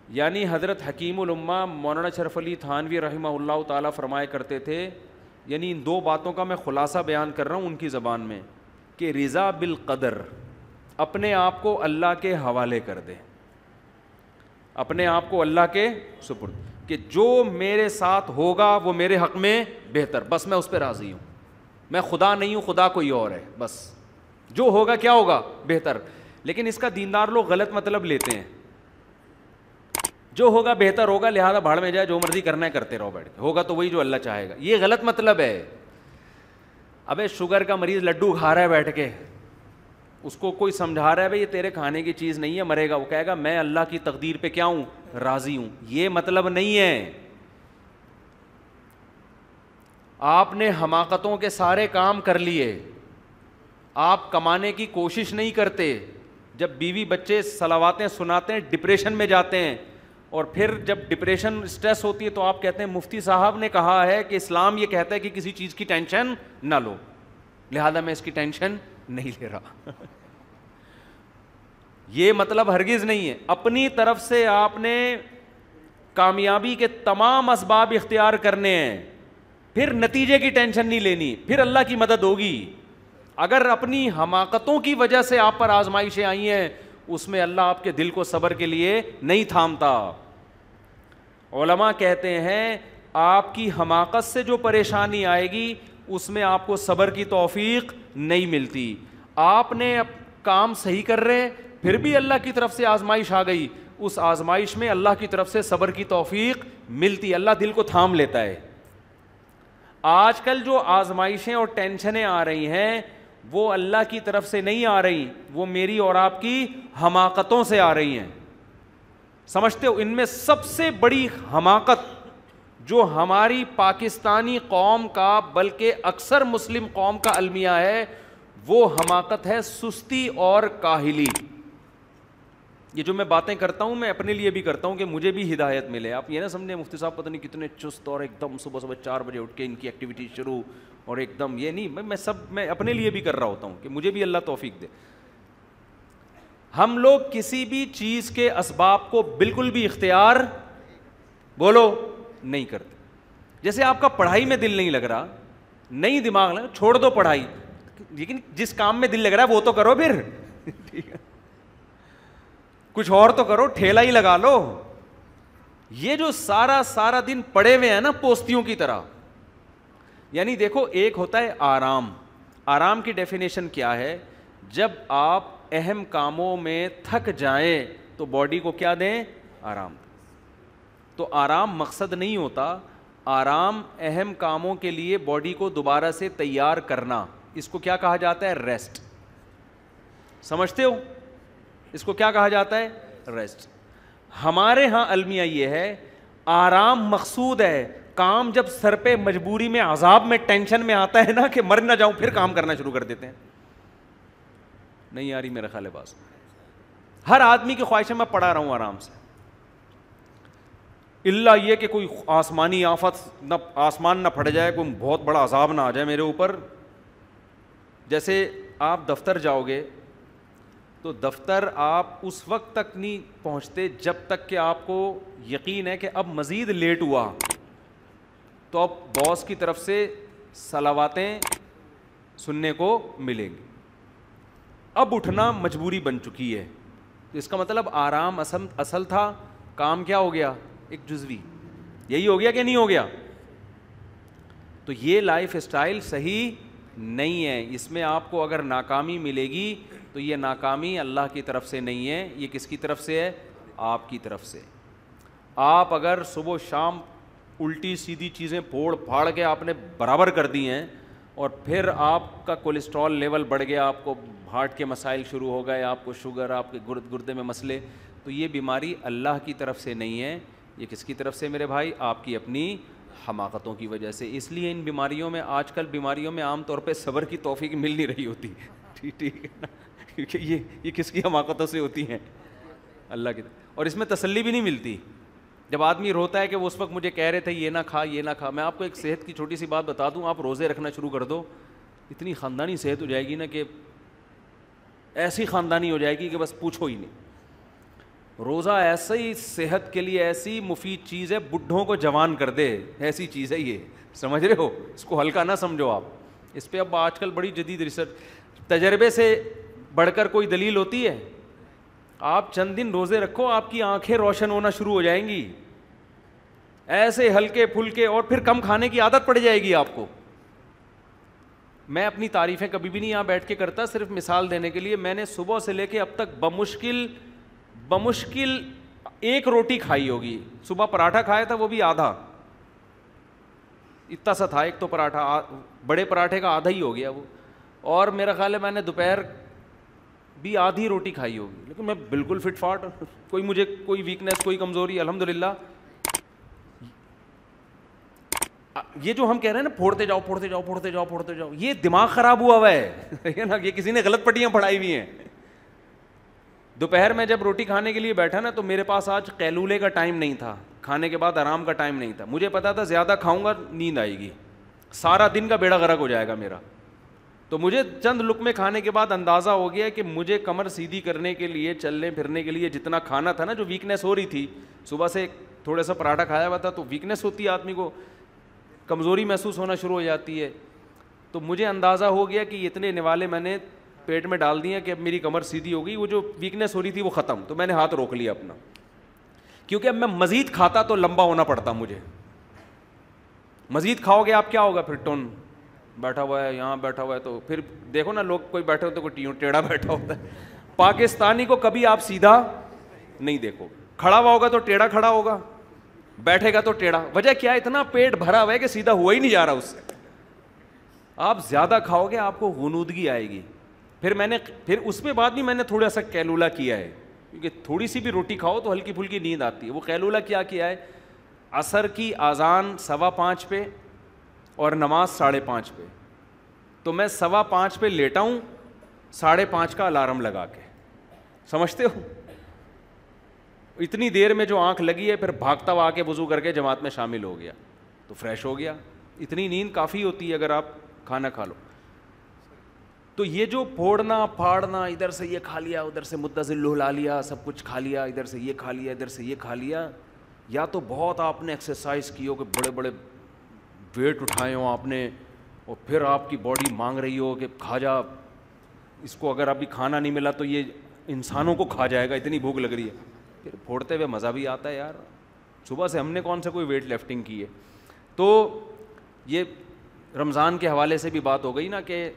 یعنی حضرت حکیم الامہ مولانا شرف علی تھانوی رحمہ اللہ تعالیٰ فرمایا کرتے تھے، یعنی ان دو باتوں کا میں خلاصہ بیان کر رہا ہوں ان کی زبان میں، کہ رضا بالقدر، اپنے آپ کو اللہ کے حوالے کر دے، اپنے آپ کو اللہ کے سپرد، کہ جو میرے ساتھ ہوگا وہ میرے حق میں بہتر، بس میں اس پہ راضی ہوں، میں خدا نہیں ہوں، خدا کوئی اور ہے، بس جو ہوگا کیا ہوگا بہتر۔ لیکن اس کا دیندار لوگ غلط مطلب لیتے ہیں، جو ہوگا بہتر ہوگا لہذا بھاڑ میں جائے، جو مرضی کرنا ہے کرتے رہو بیٹھ کے، ہوگا تو وہی جو اللہ چاہے گا، یہ غلط مطلب ہے۔ ابے شوگر کا مریض لڈو کھا رہا ہے بیٹھ کے، اس کو کوئی سمجھا رہا ہے بھائی یہ تیرے کھانے کی چیز نہیں ہے، مرے گا، وہ کہے گا میں اللہ کی تقدیر پہ کیا ہوں، راضی ہوں، یہ مطلب نہیں ہے۔ آپ نے حماقتوں کے سارے کام کر لیے، آپ کمانے کی کوشش نہیں کرتے، جب بیوی بچے صلواتیں سناتے ہیں ڈپریشن میں جاتے ہیں، اور پھر جب ڈپریشن اسٹریس ہوتی ہے تو آپ کہتے ہیں مفتی صاحب نے کہا ہے کہ اسلام یہ کہتا ہے کہ کسی چیز کی ٹینشن نہ لو، لہذا میں اس کی ٹینشن نہیں لے رہا۔ یہ مطلب ہرگز نہیں ہے۔ اپنی طرف سے آپ نے کامیابی کے تمام اسباب اختیار کرنے ہیں، پھر نتیجے کی ٹینشن نہیں لینی، پھر اللہ کی مدد ہوگی۔ اگر اپنی حماقتوں کی وجہ سے آپ پر آزمائشیں آئی ہیں، اس میں اللہ آپ کے دل کو صبر کے لیے نہیں تھامتا۔ علماء کہتے ہیں آپ کی حماقت سے جو پریشانی آئے گی اس میں آپ کو صبر کی توفیق نہیں ملتی۔ آپ نے کام صحیح کر رہے پھر بھی اللہ کی طرف سے آزمائش آ گئی، اس آزمائش میں اللہ کی طرف سے صبر کی توفیق ملتی، اللہ دل کو تھام لیتا ہے۔ آج کل جو آزمائشیں اور ٹینشنیں آ رہی ہیں وہ اللہ کی طرف سے نہیں آ رہی، وہ میری اور آپ کی حماقتوں سے آ رہی ہیں۔ سمجھتے ہو ان میں سب سے بڑی حماقت جو ہماری پاکستانی قوم کا بلکہ اکثر مسلم قوم کا المیہ ہے، وہ حماقت ہے سستی اور کاہلی۔ یہ جو میں باتیں کرتا ہوں میں اپنے لیے بھی کرتا ہوں کہ مجھے بھی ہدایت ملے۔ آپ یہ نہ سمجھیں مفتی صاحب پتہ نہیں کتنے چست اور ایک دم صبح 4 بجے اٹھ کے ان کی ایکٹیویٹی شروع، اور ایک دم یہ نہیں، میں اپنے لیے بھی کر رہا ہوتا ہوں کہ مجھے بھی اللہ توفیق دے۔ ہم لوگ کسی بھی چیز کے اسباب کو بالکل بھی اختیار بولو نہیں کرتے۔ جیسے آپ کا پڑھائی میں دل نہیں لگ رہا، نہیں دماغ لگا، چھوڑ دو پڑھائی، لیکن جس کام میں دل لگ رہا ہے وہ تو کرو پھر، ٹھیک ہے، کچھ اور تو کرو، ٹھیلا ہی لگا لو۔ یہ جو سارا دن پڑے ہوئے ہیں نا پوستیوں کی طرح، یعنی دیکھو ایک ہوتا ہے آرام۔ آرام کی ڈیفینیشن کیا ہے؟ جب آپ اہم کاموں میں تھک جائیں تو باڈی کو کیا دیں؟ آرام۔ تو آرام مقصد نہیں ہوتا، آرام اہم کاموں کے لیے باڈی کو دوبارہ سے تیار کرنا، اس کو کیا کہا جاتا ہے؟ ریسٹ۔ سمجھتے ہو اس کو کیا کہا جاتا ہے؟ ریسٹ۔ ہمارے ہاں المیہ یہ ہے آرام مقصود ہے، کام جب سر پہ مجبوری میں عذاب میں ٹینشن میں آتا ہے نا کہ مر نہ جاؤں، پھر کام کرنا شروع کر دیتے ہیں۔ نہیں آ رہی میرا خیال ہے بات؟ ہر آدمی کی خواہش ہے میں پڑا رہا ہوں آرام سے، اللہ یہ کہ کوئی آسمانی آفت نہ، آسمان نہ پھٹ جائے، کوئی بہت بڑا عذاب نہ آ جائے میرے اوپر۔ جیسے آپ دفتر جاؤ گے تو دفتر آپ اس وقت تک نہیں پہنچتے جب تک کہ آپ کو یقین ہے کہ اب مزید لیٹ ہوا تو اب باس کی طرف سے صلواتیں سننے کو ملیں گی، اب اٹھنا مجبوری بن چکی ہے۔ تو اس کا مطلب آرام اصل تھا، کام کیا ہو گیا؟ ایک جزوی۔ یہی ہو گیا کہ نہیں ہو گیا؟ تو یہ لائف اسٹائل صحیح نہیں ہے۔ اس میں آپ کو اگر ناکامی ملے گی تو یہ ناکامی اللہ کی طرف سے نہیں ہے، یہ کس کی طرف سے ہے؟ آپ کی طرف سے۔ آپ اگر صبح و شام الٹی سیدھی چیزیں پھوڑ پھاڑ کے آپ نے برابر کر دی ہیں اور پھر آپ کا کولیسٹرول لیول بڑھ گیا، آپ کو ہارٹ کے مسائل شروع ہو گئے، آپ کو شوگر، آپ کے گردے میں مسئلے، تو یہ بیماری اللہ کی طرف سے نہیں ہے، یہ کس کی طرف سے میرے بھائی؟ آپ کی اپنی حماقتوں کی وجہ سے۔ اس لیے ان بیماریوں میں، آج کل بیماریوں میں عام طور پہ صبر کی توفیق مل نہیں رہی ہوتی، ٹھیک ہے نا، کیونکہ یہ کس کی حماقتوں سے ہوتی ہیں؟ اللہ کی طرف۔ اور اس میں تسلی بھی نہیں ملتی۔ جب آدمی روتا ہے کہ وہ اس وقت مجھے کہہ رہے تھے یہ نہ کھا یہ نہ کھا، میں آپ کو ایک صحت کی چھوٹی سی بات بتا دوں، آپ روزے رکھنا شروع کر دو، اتنی خاندانی صحت ہو جائے گی نا کہ ایسی خاندانی ہو جائے گی کہ بس پوچھو ہی نہیں۔ روزہ ایسی صحت کے لیے ایسی مفید چیز ہے, بڈھوں کو جوان کر دے, ایسی چیز ہے یہ, سمجھ رہے ہو, اس کو ہلکا نہ سمجھو آپ. اس پہ اب آج کل بڑی جدید ریسرچ, تجربے سے بڑھ کر کوئی دلیل ہوتی ہے. آپ چند دن روزے رکھو, آپ کی آنکھیں روشن ہونا شروع ہو جائیں گی, ایسے ہلکے پھلکے, اور پھر کم کھانے کی عادت پڑ جائے گی آپ کو. میں اپنی تعریفیں کبھی بھی نہیں یہاں بیٹھ کے کرتا, صرف مثال دینے کے لیے. میں نے صبح سے لے کے اب تک بمشکل ایک روٹی کھائی ہوگی. صبح پراٹھا کھایا تھا, وہ بھی آدھا, اتنا سا تھا ایک تو پراٹھا, بڑے پراٹھے کا آدھا ہی ہو گیا وہ. اور میرا خیال ہے میں نے دوپہر بھی آدھی روٹی کھائی ہوگی. لیکن میں بالکل فٹ فاٹ, کوئی مجھے کوئی ویکنیس, کوئی کمزوری, الحمدللہ. یہ جو ہم کہہ رہے ہیں نا پھوڑتے جاؤ پھوڑتے جاؤ پھوڑتے جاؤ پھوڑتے جاؤ, یہ دماغ خراب ہوا ہوا ہے نا, یہ کسی نے غلط پٹیاں پڑھائی ہوئی ہیں. دوپہر میں جب روٹی کھانے کے لیے بیٹھا نا, تو میرے پاس آج قیلولے کا ٹائم نہیں تھا, کھانے کے بعد آرام کا ٹائم نہیں تھا. مجھے پتا تھا زیادہ کھاؤں گا نیند آئے گی, سارا دن کا بیڑا غرق ہو جائے گا میرا. تو مجھے چند لقمے کھانے کے بعد اندازہ ہو گیا کہ مجھے کمر سیدھی کرنے کے لیے, چلنے پھرنے کے لیے جتنا کھانا تھا نا, جو ویکنیس ہو رہی تھی, صبح سے تھوڑا سا پراٹھا کھایا ہوا تھا تو ویکنیس ہوتی ہے, آدمی کو کمزوری محسوس ہونا شروع ہو جاتی ہے. تو مجھے اندازہ ہو گیا کہ اتنے نوالے میں نے پیٹ میں ڈال دیے کہ اب میری کمر سیدھی ہو گئی, وہ جو ویکنیس ہو رہی تھی وہ ختم. تو میں نے ہاتھ روک لیا اپنا, کیونکہ اب میں مزید کھاتا تو لمبا ہونا پڑتا مجھے. مزید کھاؤ گے آپ کیا ہوگا, پھر ٹون بیٹھا ہوا ہے, یہاں بیٹھا ہوا ہے, تو پھر دیکھو نا لوگ کوئی بیٹھے ہوتے, کوئی ٹیڑھا بیٹھا ہوتا ہے. پاکستانی کو کبھی آپ سیدھا نہیں دیکھو, کھڑا ہوا ہوگا تو ٹیڑھا کھڑا ہوگا, بیٹھے گا تو ٹیڑھا. وجہ کیا ہے, اتنا پیٹ بھرا ہوا ہے کہ سیدھا ہوا ہی نہیں جا رہا اس سے. آپ زیادہ کھاؤ گے آپ کو غنودگی آئے گی. پھر اس میں بعد بھی میں نے تھوڑا سا قیلولہ کیا ہے, کیونکہ تھوڑی سی بھی روٹی کھاؤ تو ہلکی پھلکی نیند آتی ہے. وہ قیلولہ کیا ہے, عصر کی اذان 5:15 پہ اور نماز 5:30 پہ. تو میں 5:15 پہ لیٹا ہوں, 5:30 کا الارم لگا کے, سمجھتے ہو, اتنی دیر میں جو آنکھ لگی ہے, پھر بھاگتا ہوا آ کے وضو کر کے جماعت میں شامل ہو گیا, تو فریش ہو گیا. اتنی نیند کافی ہوتی ہے اگر آپ کھانا کھا لو. تو یہ جو پھوڑنا پھاڑنا, ادھر سے یہ کھا لیا, ادھر سے متصل لہلا لیا, سب کچھ کھا لیا, ادھر سے یہ کھا لیا, ادھر سے یہ کھا لیا, یا تو بہت آپ نے ایکسرسائز کی ہو کہ بڑے بڑے ویٹ اٹھائے ہوں آپ نے, اور پھر آپ کی باڈی مانگ رہی ہو کہ کھا جا اس کو, اگر ابھی کھانا نہیں ملا تو یہ انسانوں کو کھا جائے گا, اتنی بھوک لگ رہی ہے. پھر پھوڑتے ہوئے مزہ بھی آتا ہے یار. صبح سے ہم نے کون سا کوئی ویٹ لفٹنگ کی ہے. تو یہ رمضان کے حوالے سے بھی بات ہو گئی نا کہ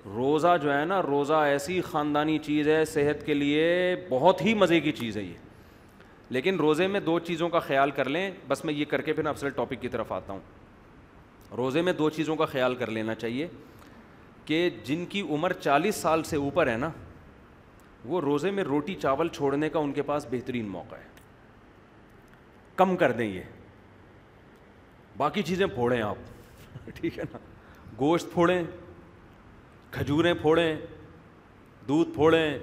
روزہ جو ہے نا, روزہ ایسی خاندانی چیز ہے, صحت کے لیے بہت ہی مزے کی چیز ہے یہ. لیکن روزے میں 2 چیزوں کا خیال کر لیں, بس میں یہ کر کے پھر اصل ٹاپک کی طرف آتا ہوں. روزے میں 2 چیزوں کا خیال کر لینا چاہیے کہ جن کی عمر 40 سال سے اوپر ہے نا, وہ روزے میں روٹی چاول چھوڑنے کا ان کے پاس بہترین موقع ہے. کم کر دیں یہ, باقی چیزیں پھوڑیں آپ, ٹھیک ہے نا, گوشت پھوڑیں, کھجوریں پھوڑیں, دودھ پھوڑیں.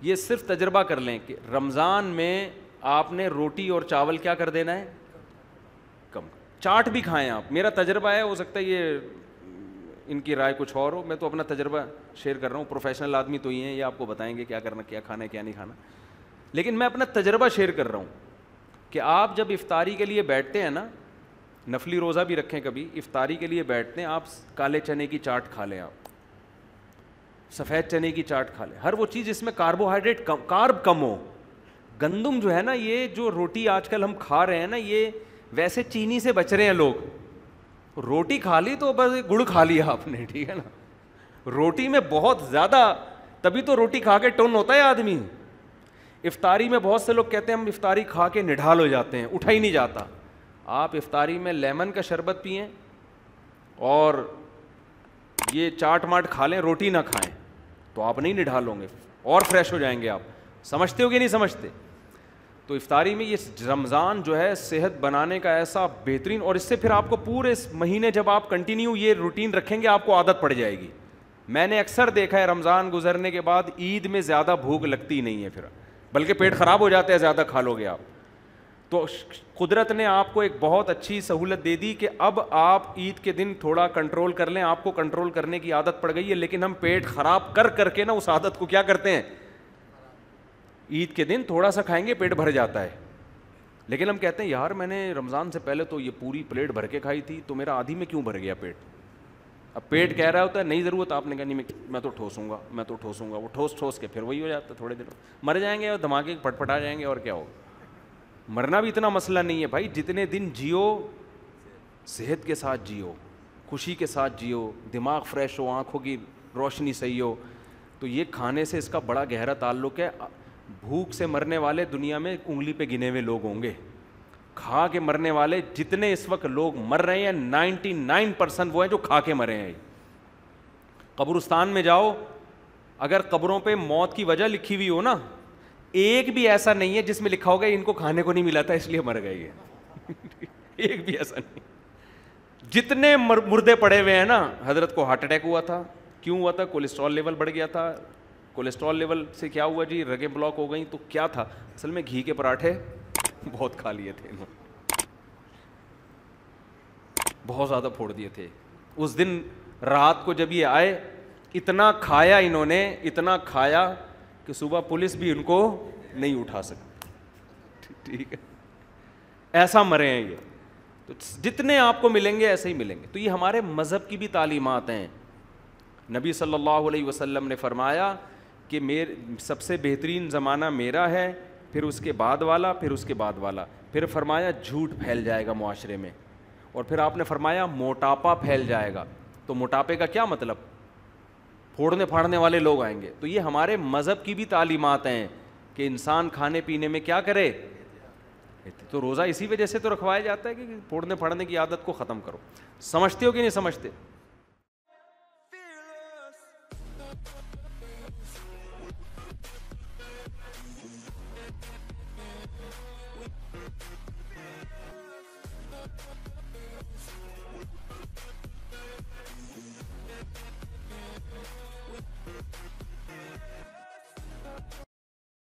یہ صرف تجربہ کر لیں کہ رمضان میں آپ نے روٹی اور چاول کیا کر دینا ہے, کم. چاٹ بھی کھائیں آپ, میرا تجربہ ہے, ہو سکتا ہے یہ ان کی رائے کچھ اور ہو, میں تو اپنا تجربہ شیئر کر رہا ہوں. پروفیشنل آدمی تو ہی ہیں, یہ آپ کو بتائیں گے کیا کرنا, کیا کھانا ہے, کیا نہیں کھانا. لیکن میں اپنا تجربہ شیئر کر رہا ہوں کہ آپ جب افطاری کے لیے بیٹھتے ہیں نا, نفلی روزہ بھی رکھیں کبھی, افطاری کے لیے بیٹھتے ہیں, آپ کالے چنے کی چاٹ کھا لیں, آپ سفید چنے کی چاٹ کھا لیں. ہر وہ چیز جس میں کاربوہائیڈریٹ کارب کم ہو. گندم جو ہے نا, یہ جو روٹی آج کل ہم کھا رہے ہیں نا, یہ ویسے چینی سے بچ رہے ہیں لوگ. روٹی کھا لی تو بس گڑ کھا لیا آپ نے, ٹھیک ہے نا. روٹی میں بہت زیادہ, تبھی تو روٹی کھا کے ٹون ہوتا ہے آدمی. افطاری میں بہت سے لوگ کہتے ہیں ہم افطاری کھا کے نڈھال ہو جاتے ہیں, اٹھا ہی نہیں جاتا. آپ افطاری میں لیمن کا شربت پئیں اور یہ چاٹ ماٹ کھا لیں, روٹی نہ کھائیں, تو آپ نہیں نڈھال ہوں گے اور فریش ہو جائیں گے آپ. سمجھتے ہو کہ نہیں سمجھتے؟ تو افطاری میں یہ رمضان جو ہے صحت بنانے کا ایسا بہترین, اور اس سے پھر آپ کو پورے مہینے جب آپ کنٹینیو یہ روٹین رکھیں گے آپ کو عادت پڑ جائے گی. میں نے اکثر دیکھا ہے رمضان گزرنے کے بعد عید میں زیادہ بھوک لگتی نہیں ہے, پھر بلکہ پیٹ خراب ہو جاتا ہے زیادہ کھا لو گے آپ. تو قدرت نے آپ کو ایک بہت اچھی سہولت دے دی کہ اب آپ عید کے دن تھوڑا کنٹرول کر لیں. آپ کو کنٹرول کرنے کی عادت پڑ گئی ہے, لیکن ہم پیٹ خراب کر کے نا اس عادت کو کیا کرتے ہیں, عید کے دن تھوڑا سا کھائیں گے پیٹ بھر جاتا ہے, لیکن ہم کہتے ہیں یار میں نے رمضان سے پہلے تو یہ پوری پلیٹ بھر کے کھائی تھی, تو میرا آدھی میں کیوں بھر گیا پیٹ. اب پیٹ کہہ رہا ہوتا ہے نہیں ضرورت, آپ نے کہا نہیں میں تو ٹھوسوں گا, میں تو ٹھوسوں گا, وہ ٹھوس کے پھر وہی ہو جاتا ہے, تھوڑے دنوں مر جائیں گے اور دھماکے پٹ پٹا جائیں گے, اور کیا ہوگا. مرنا بھی اتنا مسئلہ نہیں ہے بھائی, جتنے دن جیو صحت کے ساتھ جیو, خوشی کے ساتھ جیو, دماغ فریش ہو, آنکھوں کی روشنی صحیح ہو. تو یہ کھانے سے اس کا بڑا گہرا تعلق ہے. بھوک سے مرنے والے دنیا میں انگلی پہ گنے ہوئے لوگ ہوں گے, کھا کے مرنے والے جتنے اس وقت لوگ مر رہے ہیں 99% وہ ہیں جو کھا کے مرے ہیں. قبرستان میں جاؤ, اگر قبروں پہ موت کی وجہ لکھی ہوئی ہو نا, ایک بھی ایسا نہیں ہے جس میں لکھا ہوگا ان کو کھانے کو نہیں ملا تھا اس لیے مر گئے یہ. ایک بھی ایسا نہیں. جتنے مردے پڑے ہوئے ہیں نا, حضرت کو ہارٹ اٹیک ہوا تھا, کیوں ہوا تھا؟ کولیسٹرول لیول بڑھ گیا تھا. کولیسٹرول لیول سے کیا ہوا جی؟ رگیں بلاک ہو گئیں. تو کیا تھا اصل میں؟ گھی کے پراٹھے بہت کھا لیے تھے انہوں, بہت زیادہ پھوڑ دیے تھے. اس دن رات کو جب یہ آئے, اتنا کھایا انہوں نے, اتنا کھایا کہ صبح پولیس بھی ان کو نہیں اٹھا سکتی. ٹھیک ہے, ایسا مرے ہیں یہ. تو جتنے آپ کو ملیں گے ایسے ہی ملیں گے. تو یہ ہمارے مذہب کی بھی تعلیمات ہیں. نبی صلی اللہ علیہ وسلم نے فرمایا کہ سب سے بہترین زمانہ میرا ہے, پھر اس کے بعد والا, پھر اس کے بعد والا. پھر فرمایا جھوٹ پھیل جائے گا معاشرے میں, اور پھر آپ نے فرمایا موٹاپا پھیل جائے گا. تو موٹاپے کا کیا مطلب؟ پھوڑنے پھاڑنے والے لوگ آئیں گے. تو یہ ہمارے مذہب کی بھی تعلیمات ہیں کہ انسان کھانے پینے میں کیا کرے. تو روزہ اسی وجہ سے تو رکھوایا جاتا ہے کہ پھوڑنے پھاڑنے کی عادت کو ختم کرو. سمجھتے ہو کہ نہیں سمجھتے؟